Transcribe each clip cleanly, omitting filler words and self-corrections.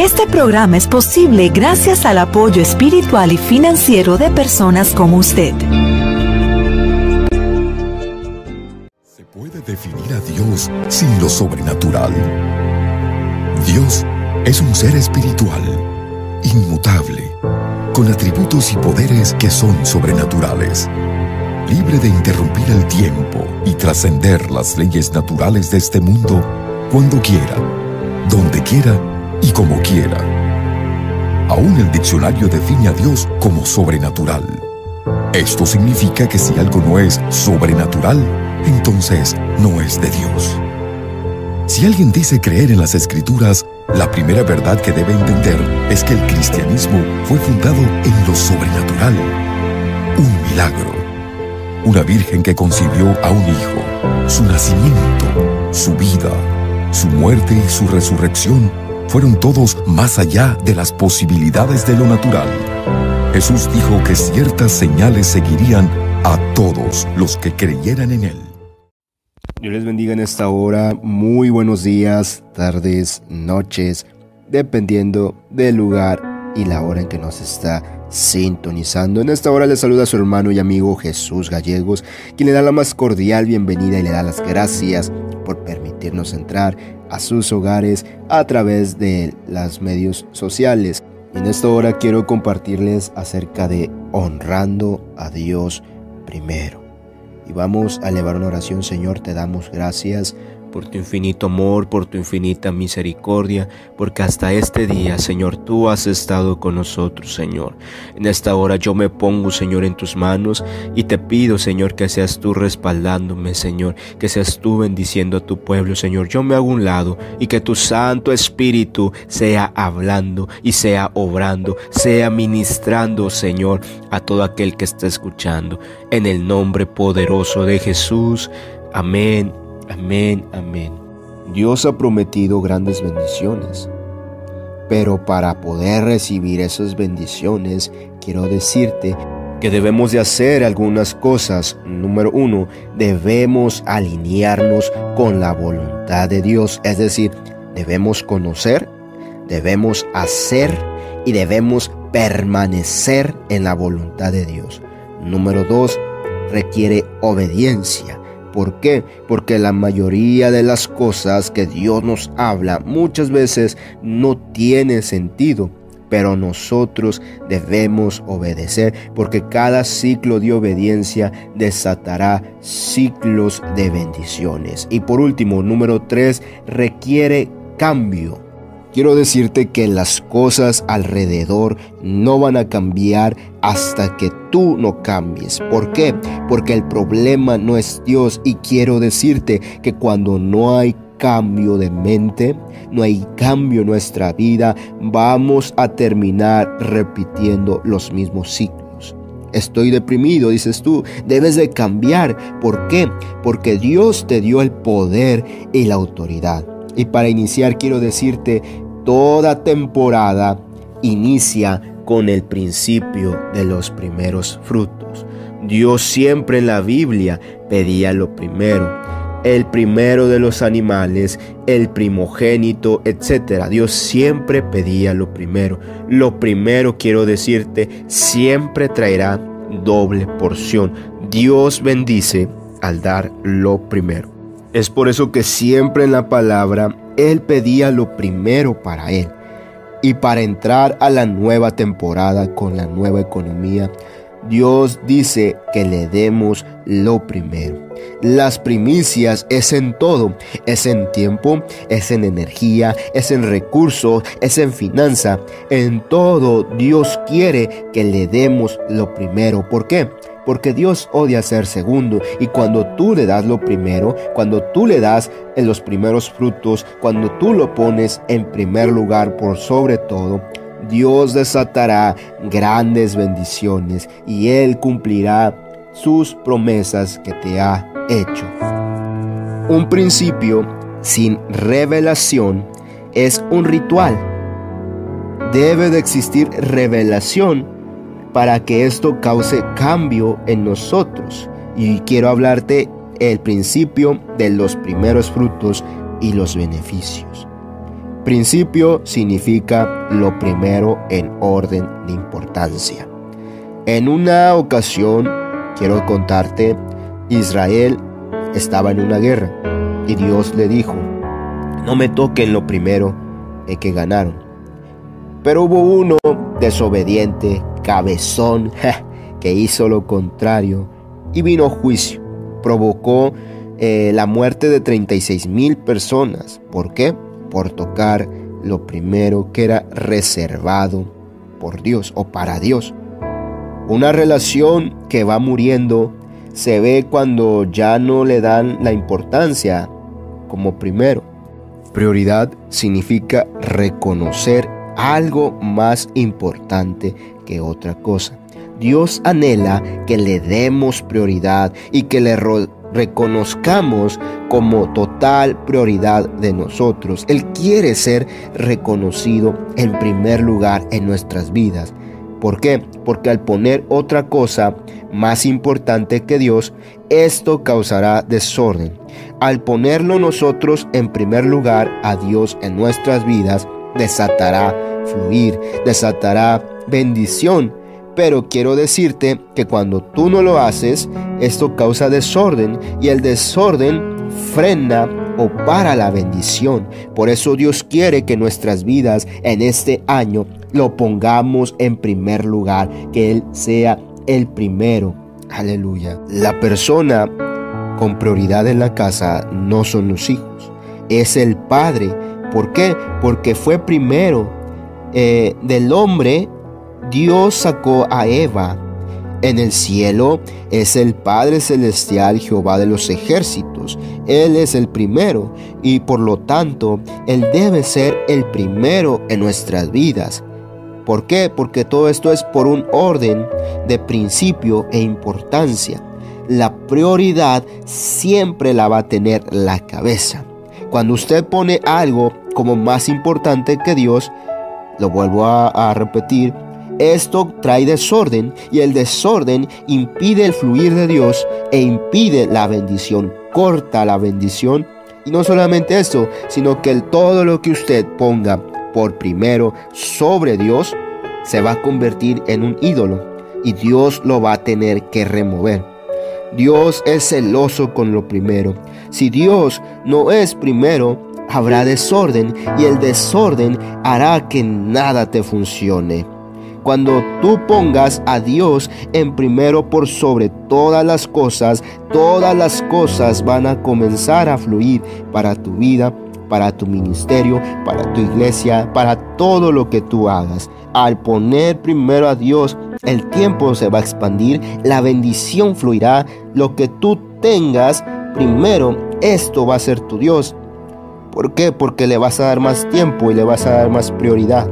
Este programa es posible gracias al apoyo espiritual y financiero de personas como usted. Se puede definir a Dios sin lo sobrenatural. Dios es un ser espiritual, inmutable, con atributos y poderes que son sobrenaturales, libre de interrumpir el tiempo y trascender las leyes naturales de este mundo cuando quiera, donde quiera y como quiera. Aún el diccionario define a Dios como sobrenatural. Esto significa que si algo no es sobrenatural, entonces no es de Dios. Si alguien dice creer en las Escrituras, la primera verdad que debe entender es que el cristianismo fue fundado en lo sobrenatural. Un milagro. Una virgen que concibió a un hijo. Su nacimiento, su vida, su muerte y su resurrección fueron todos más allá de las posibilidades de lo natural. Jesús dijo que ciertas señales seguirían a todos los que creyeran en Él. Dios les bendiga en esta hora. Muy buenos días, tardes, noches, dependiendo del lugar y la hora en que nos está sintonizando. En esta hora les saluda a su hermano y amigo Jesús Gallegos, quien le da la más cordial bienvenida y le da las gracias por permitirnos entrar a sus hogares a través de los medios sociales. En esta hora quiero compartirles acerca de honrando a Dios primero. Y vamos a elevar una oración. Señor, te damos gracias por tu infinito amor, por tu infinita misericordia, porque hasta este día, Señor, tú has estado con nosotros, Señor. En esta hora yo me pongo, Señor, en tus manos y te pido, Señor, que seas tú respaldándome, Señor, que seas tú bendiciendo a tu pueblo, Señor. Yo me hago a un lado y que tu Santo Espíritu sea hablando y sea obrando, sea ministrando, Señor, a todo aquel que está escuchando. En el nombre poderoso de Jesús. Amén. Amén, amén. Dios ha prometido grandes bendiciones, pero para poder recibir esas bendiciones, quiero decirte que debemos de hacer algunas cosas. Número 1, debemos alinearnos con la voluntad de Dios, es decir, debemos conocer, debemos hacer y debemos permanecer en la voluntad de Dios. Número 2, requiere obediencia. ¿Por qué? Porque la mayoría de las cosas que Dios nos habla muchas veces no tiene sentido, pero nosotros debemos obedecer, porque cada ciclo de obediencia desatará ciclos de bendiciones. Y por último, número 3, requiere cambio. Quiero decirte que las cosas alrededor no van a cambiar hasta que tú no cambies. ¿Por qué? Porque el problema no es Dios, y quiero decirte que cuando no hay cambio de mente, no hay cambio en nuestra vida, vamos a terminar repitiendo los mismos ciclos. Estoy deprimido, dices tú, debes de cambiar. ¿Por qué? Porque Dios te dio el poder y la autoridad. Y para iniciar quiero decirte, toda temporada inicia con el principio de los primeros frutos. Dios siempre en la Biblia pedía lo primero, el primero de los animales, el primogénito, etc. Dios siempre pedía lo primero. Lo primero, quiero decirte, siempre traerá doble porción. Dios bendice al dar lo primero. Es por eso que siempre en la palabra Él pedía lo primero para Él. Y para entrar a la nueva temporada con la nueva economía, Dios dice que le demos lo primero. Las primicias es en todo, es en tiempo, es en energía, es en recursos, es en finanza. En todo Dios quiere que le demos lo primero. ¿Por qué? Porque Dios odia ser segundo, y cuando tú le das lo primero, cuando tú le das en los primeros frutos, cuando tú lo pones en primer lugar por sobre todo, Dios desatará grandes bendiciones y Él cumplirá sus promesas que te ha hecho. Un principio sin revelación es un ritual. Debe de existir revelación para que esto cause cambio en nosotros. Y quiero hablarte el principio de los primeros frutos y los beneficios. Principio significa lo primero en orden de importancia. En una ocasión, quiero contarte, Israel estaba en una guerra y Dios le dijo: no me toquen lo primero que ganaron. Pero hubo uno desobediente, cabezón, que hizo lo contrario y vino juicio. Provocó la muerte de 36,000 personas. ¿Por qué? Por tocar lo primero que era reservado por Dios o para Dios. Una relación que va muriendo se ve cuando ya no le dan la importancia como primero. Prioridad significa reconocer algo más importante que otra cosa. Dios anhela que le demos prioridad y que le reconozcamos como total prioridad de nosotros. Él quiere ser reconocido en primer lugar en nuestras vidas. ¿Por qué? Porque al poner otra cosa más importante que Dios, esto causará desorden. Al ponerlo nosotros en primer lugar a Dios en nuestras vidas, desatará fluir, desatará bendición. Pero quiero decirte que cuando tú no lo haces, esto causa desorden y el desorden frena o para la bendición. Por eso Dios quiere que nuestras vidas en este año lo pongamos en primer lugar, que Él sea el primero. Aleluya. La persona con prioridad en la casa no son los hijos, es el padre. ¿Por qué? Porque fue primero del hombre. Dios sacó a Eva. En el cielo es el Padre Celestial, Jehová de los ejércitos. Él es el primero y por lo tanto Él debe ser el primero en nuestras vidas. ¿Por qué? Porque todo esto es por un orden de principio e importancia. La prioridad siempre la va a tener la cabeza. Cuando usted pone algo como más importante que Dios, lo vuelvo a repetir, esto trae desorden y el desorden impide el fluir de Dios e impide la bendición, corta la bendición. Y no solamente esto, sino que todo lo que usted ponga por primero sobre Dios se va a convertir en un ídolo y Dios lo va a tener que remover. Dios es celoso con lo primero. Si Dios no es primero, habrá desorden y el desorden hará que nada te funcione. Cuando tú pongas a Dios en primero por sobre todas las cosas van a comenzar a fluir para tu vida, para tu ministerio, para tu iglesia, para todo lo que tú hagas. Al poner primero a Dios, el tiempo se va a expandir, la bendición fluirá. Lo que tú tengas primero, esto va a ser tu Dios. ¿Por qué? Porque le vas a dar más tiempo y le vas a dar más prioridad.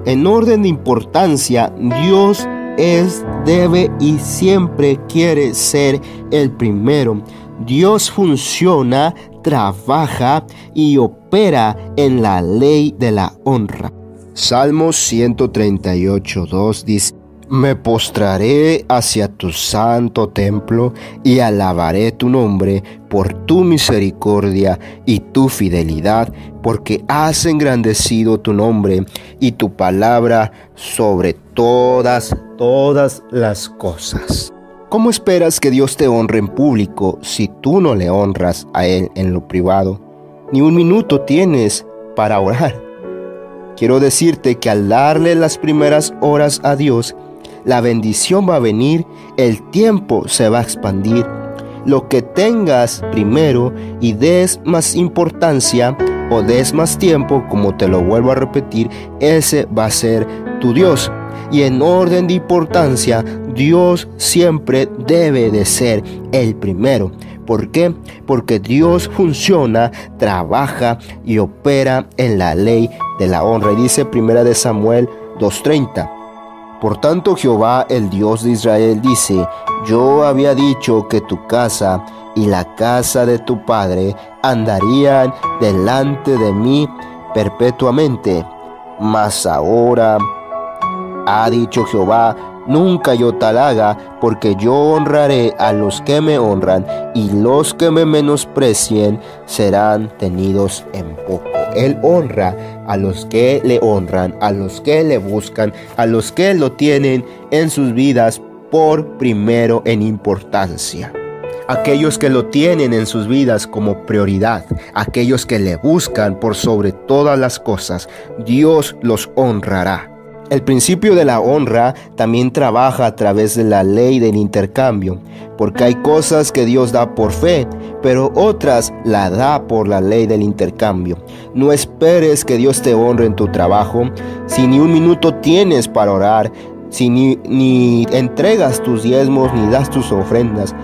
En orden de importancia, Dios es, debe y siempre quiere ser el primero. Dios funciona, trabaja y opera en la ley de la honra. Salmos 138:2 dice: me postraré hacia tu santo templo y alabaré tu nombre por tu misericordia y tu fidelidad, porque has engrandecido tu nombre y tu palabra sobre todas las cosas. ¿Cómo esperas que Dios te honre en público si tú no le honras a Él en lo privado? Ni un minuto tienes para orar. Quiero decirte que al darle las primeras horas a Dios, la bendición va a venir, el tiempo se va a expandir. Lo que tengas primero y des más importancia o des más tiempo, como te lo vuelvo a repetir, ese va a ser tu Dios. Y en orden de importancia, Dios siempre debe de ser el primero. ¿Por qué? Porque Dios funciona, trabaja y opera en la ley de la honra. Y dice 1 Samuel 2:30. Por tanto, Jehová, el Dios de Israel, dice: yo había dicho que tu casa y la casa de tu padre andarían delante de mí perpetuamente. Mas ahora ha dicho Jehová: nunca yo tal haga, porque yo honraré a los que me honran, y los que me menosprecien serán tenidos en poco. Él honra a los que le honran, a los que le buscan, a los que lo tienen en sus vidas por primero en importancia. Aquellos que lo tienen en sus vidas como prioridad, aquellos que le buscan por sobre todas las cosas, Dios los honrará. El principio de la honra también trabaja a través de la ley del intercambio, porque hay cosas que Dios da por fe, pero otras la da por la ley del intercambio. No esperes que Dios te honre en tu trabajo si ni un minuto tienes para orar, si ni entregas tus diezmos ni das tus ofrendas.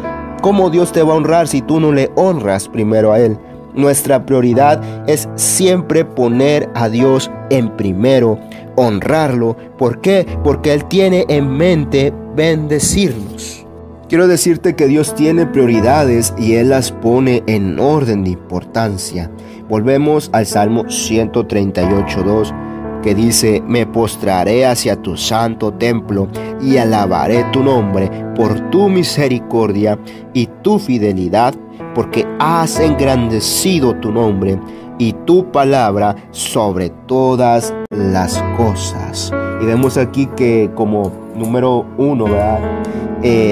¿Cómo Dios te va a honrar si tú no le honras primero a Él? Nuestra prioridad es siempre poner a Dios en primero, honrarlo. ¿Por qué? Porque Él tiene en mente bendecirnos. Quiero decirte que Dios tiene prioridades y Él las pone en orden de importancia. Volvemos al Salmo 138:2. Que dice: me postraré hacia tu santo templo y alabaré tu nombre por tu misericordia y tu fidelidad, porque has engrandecido tu nombre y tu palabra sobre todas las cosas. Y vemos aquí que como número 1, ¿verdad?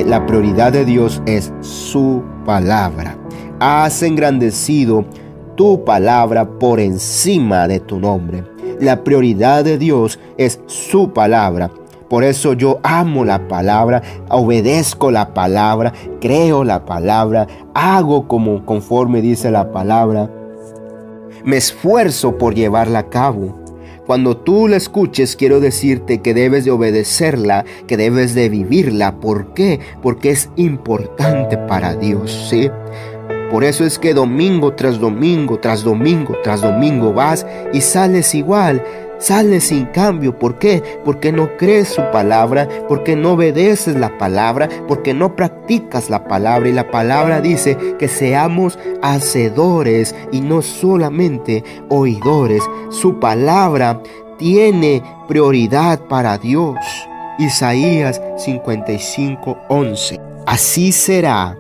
La prioridad de Dios es su palabra. Has engrandecido tu palabra por encima de tu nombre. La prioridad de Dios es su palabra. Por eso yo amo la palabra, obedezco la palabra, creo la palabra, hago conforme dice la palabra. Me esfuerzo por llevarla a cabo. Cuando tú la escuches, quiero decirte que debes de obedecerla, que debes de vivirla. ¿Por qué? Porque es importante para Dios, ¿sí? Por eso es que domingo tras domingo, tras domingo, tras domingo vas y sales igual, sales sin cambio. ¿Por qué? Porque no crees su palabra, porque no obedeces la palabra, porque no practicas la palabra. Y la palabra dice que seamos hacedores y no solamente oidores. Su palabra tiene prioridad para Dios. Isaías 55:11. Así será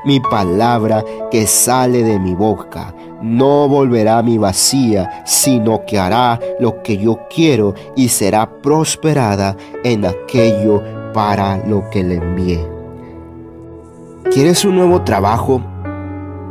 mi palabra que sale de mi boca. No volverá a mi vacía, sino que hará lo que yo quiero y será prosperada en aquello para lo que le envié. ¿Quieres un nuevo trabajo?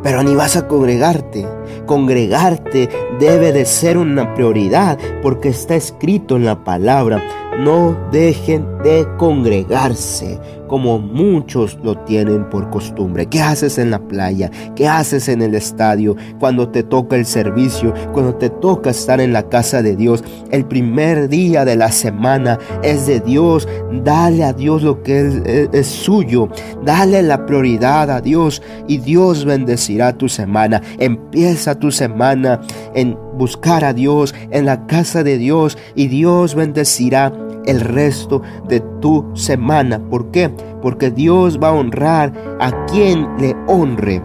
Pero ni vas a congregarte. Congregarte debe de ser una prioridad porque está escrito en la palabra: no dejen de congregarse, como muchos lo tienen por costumbre. ¿Qué haces en la playa? ¿Qué haces en el estadio? Cuando te toca el servicio, cuando te toca estar en la casa de Dios, el primer día de la semana es de Dios. Dale a Dios lo que es suyo. Dale la prioridad a Dios y Dios bendecirá tu semana. Empieza tu semana en buscar a Dios, en la casa de Dios, y Dios bendecirá el resto de tu semana. ¿Por qué? Porque Dios va a honrar a quien le honre.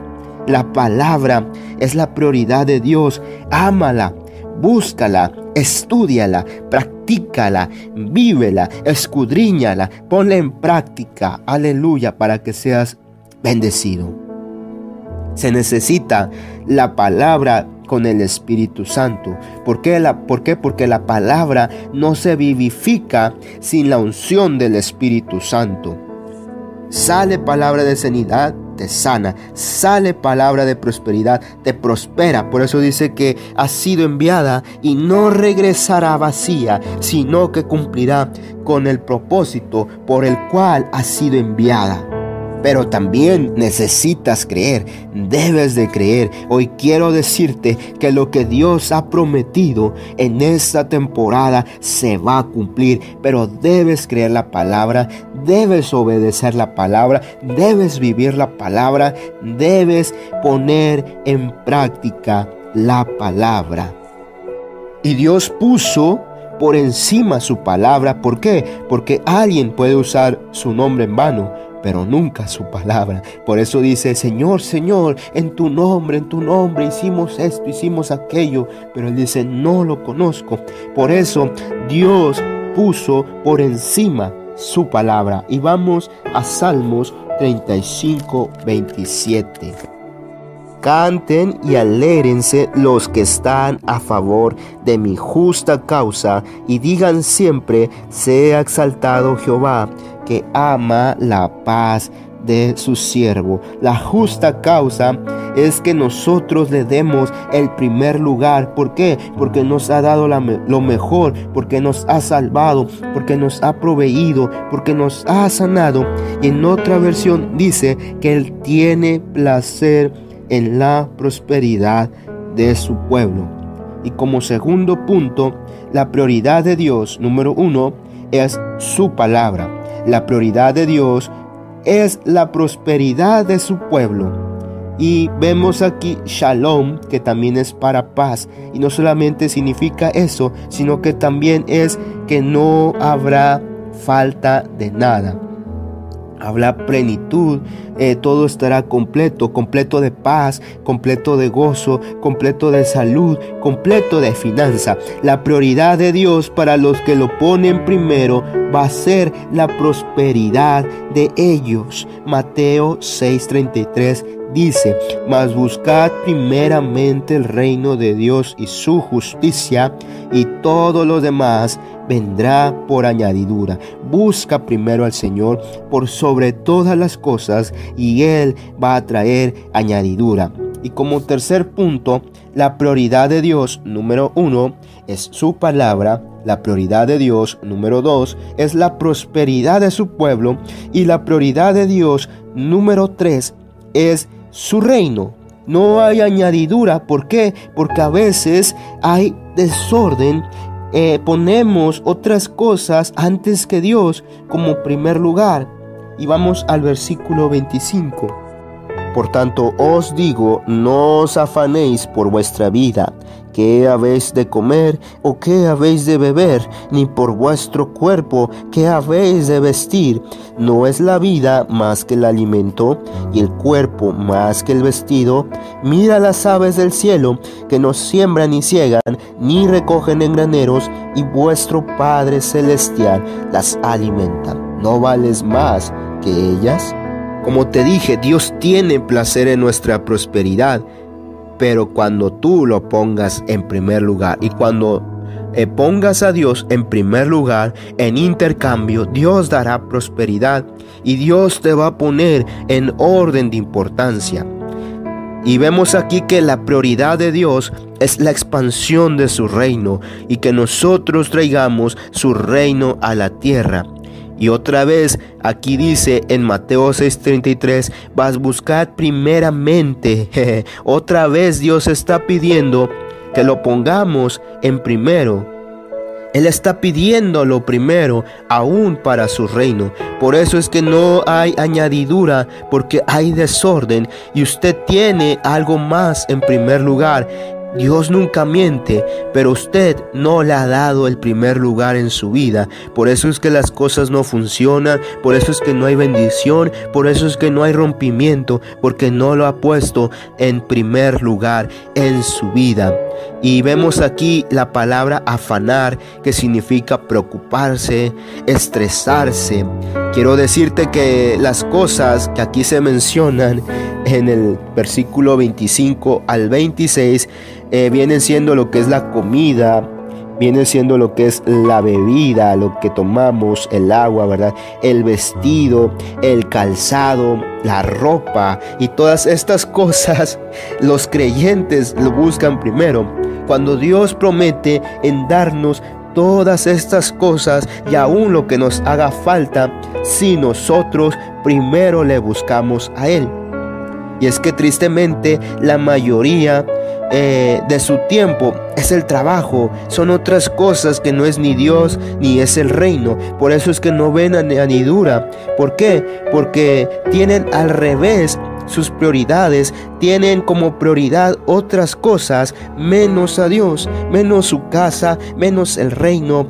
La palabra es la prioridad de Dios. Ámala, búscala, estúdiala, practícala, vívela, escudriñala, ponla en práctica. Aleluya, para que seas bendecido. Se necesita la palabra con el Espíritu Santo. ¿Por qué? Porque la palabra no se vivifica sin la unción del Espíritu Santo. Sale palabra de sanidad, te sana. Sale palabra de prosperidad, te prospera. Por eso dice que ha sido enviada y no regresará vacía, sino que cumplirá con el propósito por el cual ha sido enviada. Pero también necesitas creer, debes de creer. Hoy quiero decirte que lo que Dios ha prometido en esta temporada se va a cumplir. Pero debes creer la palabra, debes obedecer la palabra, debes vivir la palabra, debes poner en práctica la palabra. Y Dios puso por encima su palabra. ¿Por qué? Porque alguien puede usar su nombre en vano, pero nunca su palabra. Por eso dice: Señor, Señor, en tu nombre hicimos esto, hicimos aquello. Pero Él dice: no lo conozco. Por eso Dios puso por encima su palabra. Y vamos a Salmos 35:27. Canten y alégrense los que están a favor de mi justa causa, y digan siempre: sea exaltado Jehová, que ama la paz de su siervo. La justa causa es que nosotros le demos el primer lugar. ¿Por qué? Porque nos ha dado lo mejor, porque nos ha salvado, porque nos ha proveído, porque nos ha sanado. Y en otra versión dice que Él tiene placer en la prosperidad de su pueblo. Y como segundo punto, la prioridad de Dios, número 1, es su palabra. La prioridad de Dios es la prosperidad de su pueblo. Y vemos aquí Shalom, que también es para paz. Y no solamente significa eso, sino que también es que no habrá falta de nada. Habla plenitud, todo estará completo de paz, completo de gozo, completo de salud, completo de finanza. La prioridad de Dios para los que lo ponen primero va a ser la prosperidad de ellos. Mateo 6:33 dice: mas buscad primeramente el reino de Dios y su justicia, y todo lo demás vendrá por añadidura. Busca primero al Señor por sobre todas las cosas, y Él va a traer añadidura. Y como tercer punto, la prioridad de Dios, número 1, es su palabra. La prioridad de Dios, número 2, es la prosperidad de su pueblo. Y la prioridad de Dios, número 3, es su reino. No hay añadidura. ¿Por qué? Porque a veces hay desorden. Ponemos otras cosas antes que Dios como primer lugar. Y vamos al versículo 25. Por tanto os digo, no os afanéis por vuestra vida, qué habéis de comer o qué habéis de beber, ni por vuestro cuerpo, qué habéis de vestir. ¿No es la vida más que el alimento, y el cuerpo más que el vestido? Mira las aves del cielo, que no siembran ni ciegan, ni recogen en graneros, y vuestro Padre Celestial las alimenta. ¿No vales más que ellas? Como te dije, Dios tiene placer en nuestra prosperidad, pero cuando tú lo pongas en primer lugar, y cuando pongas a Dios en primer lugar, en intercambio, Dios dará prosperidad y Dios te va a poner en orden de importancia. Y vemos aquí que la prioridad de Dios es la expansión de su reino, y que nosotros traigamos su reino a la tierra. Y otra vez aquí dice en Mateo 6:33, vas a buscar primeramente. Otra vez Dios está pidiendo que lo pongamos en primero. Él está pidiendo lo primero aún para su reino. Por eso es que no hay añadidura, porque hay desorden y usted tiene algo más en primer lugar. Dios nunca miente, pero usted no le ha dado el primer lugar en su vida. Por eso es que las cosas no funcionan, por eso es que no hay bendición, por eso es que no hay rompimiento, porque no lo ha puesto en primer lugar en su vida. Y vemos aquí la palabra afanar, que significa preocuparse, estresarse. Quiero decirte que las cosas que aquí se mencionan en el versículo 25 al 26 vienen siendo lo que es la comida, viene siendo lo que es la bebida, lo que tomamos, el agua, ¿verdad? El vestido, el calzado, la ropa, y todas estas cosas los creyentes lo buscan primero. Cuando Dios promete en darnos todas estas cosas y aún lo que nos haga falta, si nosotros primero le buscamos a Él. Y es que tristemente la mayoría de su tiempo es el trabajo, son otras cosas que no es ni Dios ni es el reino. Por eso es que no ven añadidura. ¿Por qué? Porque tienen al revés sus prioridades, tienen como prioridad otras cosas menos a Dios, menos su casa, menos el reino.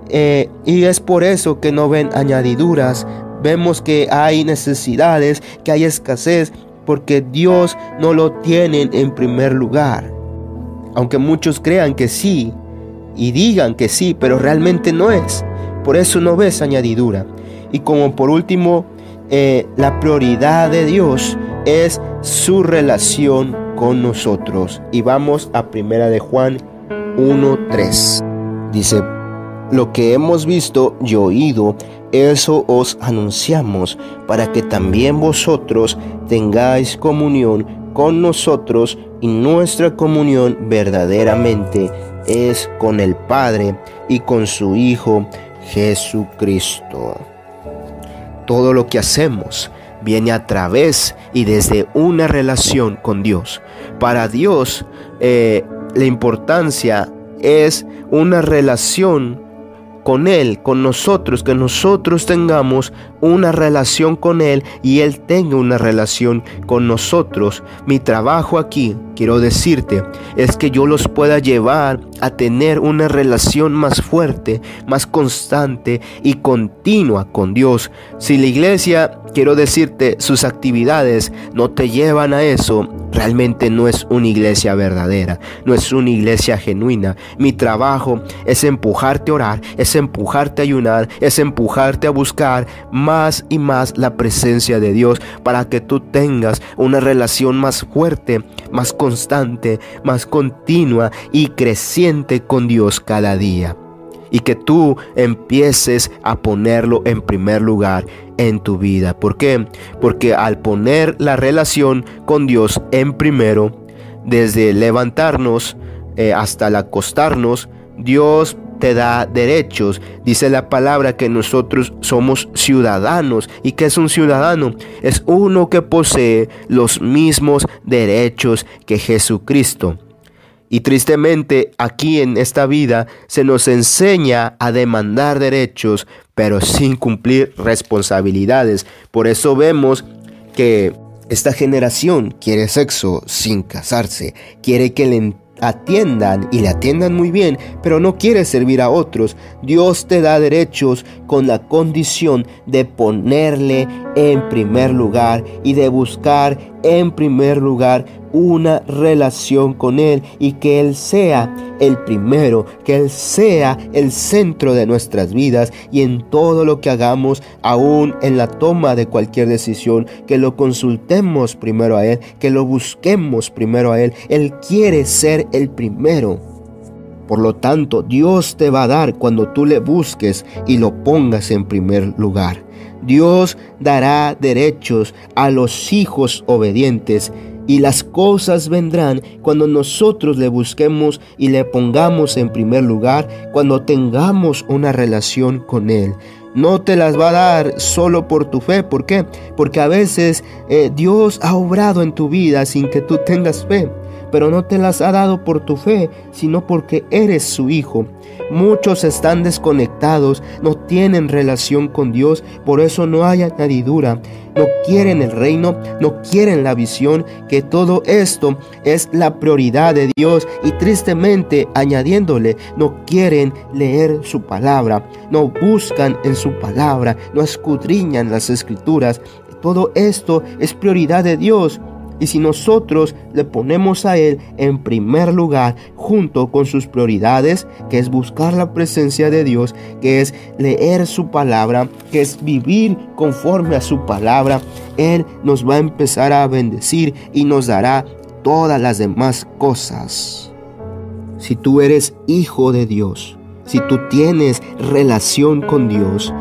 Y es por eso que no ven añadiduras. Vemos que hay necesidades, que hay escasez, porque Dios no lo tienen en primer lugar. Aunque muchos crean que sí y digan que sí, pero realmente no es. Por eso no ves añadidura. Y como por último, la prioridad de Dios es su relación con nosotros. Y vamos a 1 de Juan 1:3. Dice: lo que hemos visto y oído, eso os anunciamos, para que también vosotros tengáis comunión con nosotros, y nuestra comunión verdaderamente es con el Padre y con su Hijo Jesucristo. Todo lo que hacemos viene a través y desde una relación con Dios. Para Dios, la importancia es una relación con Él, con nosotros, que nosotros tengamos una relación con Él y Él tenga una relación con nosotros. Mi trabajo aquí, quiero decirte, es que yo los pueda llevar a tener una relación más fuerte, más constante y continua con Dios. Si la iglesia, quiero decirte, sus actividades no te llevan a eso, realmente no es una iglesia verdadera, no es una iglesia genuina. Mi trabajo es empujarte a orar, es empujarte a ayunar, es empujarte a buscar más y más la presencia de Dios, para que tú tengas una relación más fuerte, más constante, más continua y creciente con Dios cada día. Y que tú empieces a ponerlo en primer lugar en tu vida. ¿Por qué? Porque al poner la relación con Dios en primero, desde levantarnos hasta el acostarnos, Dios te da derechos. Dice la palabra que nosotros somos ciudadanos. ¿Y qué es un ciudadano? Es uno que posee los mismos derechos que Jesucristo. Y tristemente aquí en esta vida se nos enseña a demandar derechos, pero sin cumplir responsabilidades. Por eso vemos que esta generación quiere sexo sin casarse, quiere que le atiendan y le atiendan muy bien, pero no quiere servir a otros. Dios te da derechos con la condición de ponerle en primer lugar y de buscar en primer lugar una relación con Él, y que Él sea el primero, que Él sea el centro de nuestras vidas, y en todo lo que hagamos, aún en la toma de cualquier decisión, que lo consultemos primero a Él, que lo busquemos primero a Él. Él quiere ser el primero. Por lo tanto, Dios te va a dar cuando tú le busques y lo pongas en primer lugar. Dios dará derechos a los hijos obedientes, y las cosas vendrán cuando nosotros le busquemos y le pongamos en primer lugar, cuando tengamos una relación con Él. No te las va a dar solo por tu fe. ¿Por qué? Porque a veces Dios ha obrado en tu vida sin que tú tengas fe, pero no te las ha dado por tu fe, sino porque eres su hijo. Muchos están desconectados, no tienen relación con Dios, por eso no hay añadidura. No quieren el reino, no quieren la visión, que todo esto es la prioridad de Dios, y tristemente añadiéndole, no quieren leer su palabra, no buscan en su palabra, no escudriñan las escrituras. Todo esto es prioridad de Dios. Y si nosotros le ponemos a Él en primer lugar, junto con sus prioridades, que es buscar la presencia de Dios, que es leer su palabra, que es vivir conforme a su palabra, Él nos va a empezar a bendecir y nos dará todas las demás cosas. Si tú eres hijo de Dios, si tú tienes relación con Dios,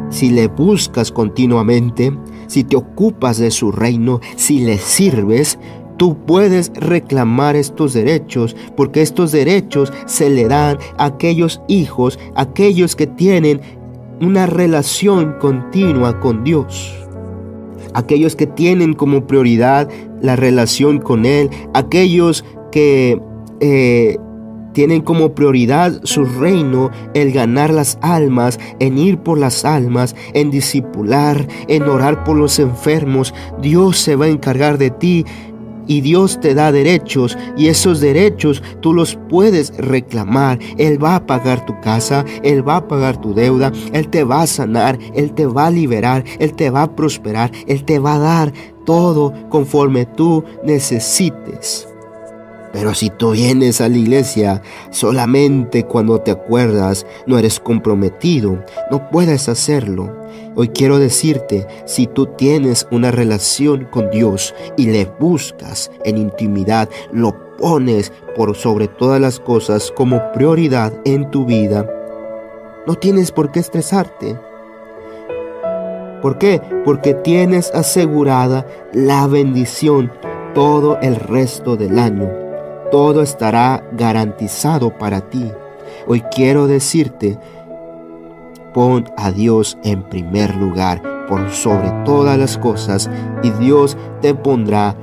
si le buscas continuamente, si te ocupas de su reino, si le sirves, tú puedes reclamar estos derechos, porque estos derechos se le dan a aquellos hijos, aquellos que tienen una relación continua con Dios, aquellos que tienen como prioridad la relación con Él, aquellos que tienen como prioridad su reino, el ganar las almas, en ir por las almas, en discipular, en orar por los enfermos. Dios se va a encargar de ti y Dios te da derechos, y esos derechos tú los puedes reclamar. Él va a pagar tu casa, Él va a pagar tu deuda, Él te va a sanar, Él te va a liberar, Él te va a prosperar, Él te va a dar todo conforme tú necesites. Pero si tú vienes a la iglesia solamente cuando te acuerdas, no eres comprometido, no puedes hacerlo. Hoy quiero decirte, si tú tienes una relación con Dios y le buscas en intimidad, lo pones por sobre todas las cosas como prioridad en tu vida, no tienes por qué estresarte. ¿Por qué? Porque tienes asegurada la bendición todo el resto del año. Todo estará garantizado para ti. Hoy quiero decirte, pon a Dios en primer lugar por sobre todas las cosas y Dios te pondrá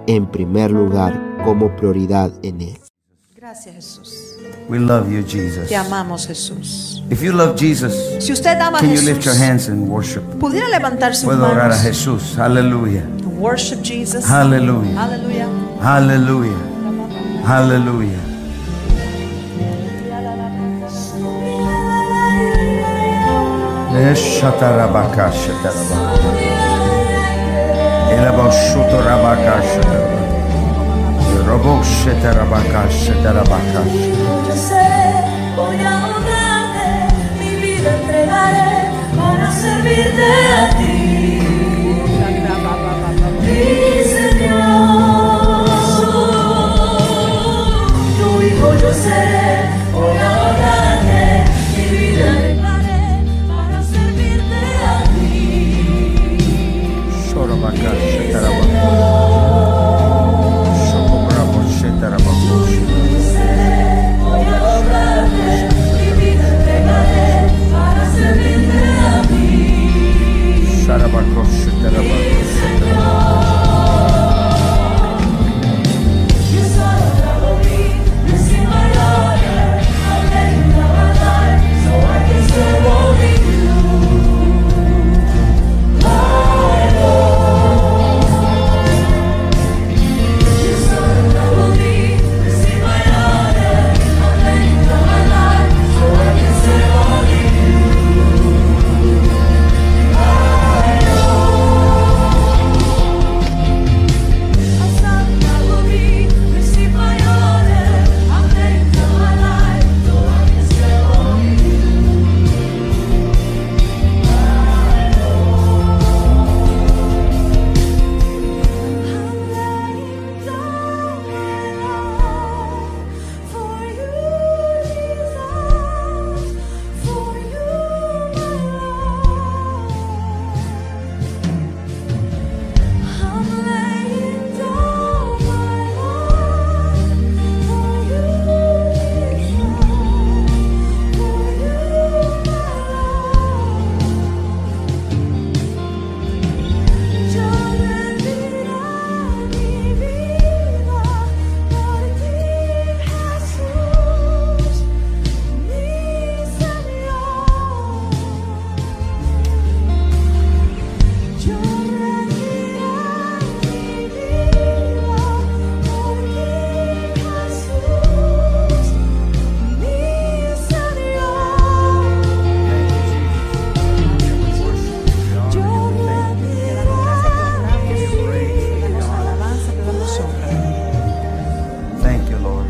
en primer lugar como prioridad en Él. Gracias, Jesús. We love you, Jesus. Te amamos, Jesús. If you love Jesus, Si usted ama a can you Jesús, lift your hands and worship? pudiera levantar sus Puedo orar a manos. Jesús. Aleluya. Worship Jesus. Aleluya. Aleluya. Aleluya. Aleluya. Eshatarabaka shatarabaka. Elabashuto rabaka shatarabaka. Robo shatarabaka shatarabaka. Yo sé, voy a honrarte, mi vida entregaré para servirte a ti. Mi Señor, tu hijo yo seré, voy a honrarte, mi vida entregaré para servirte a ti. Shorabaka shatarabaka. Shokobrabo shatarabaka. Voy a honrarte, mi vida entregaré para servirte a ti. Sharabako shatarabaka.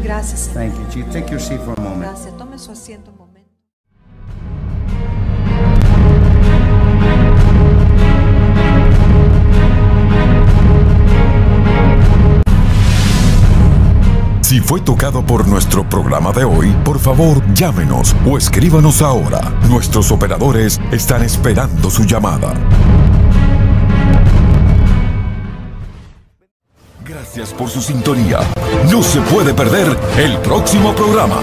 Gracias, Señor. Thank you, Jesus. Take your seat for a moment. Gracias. Tome su asiento un momento. Si fue tocado por nuestro programa de hoy, por favor, llámenos o escríbanos ahora. Nuestros operadores están esperando su llamada. Gracias por su sintonía. No se puede perder el próximo programa.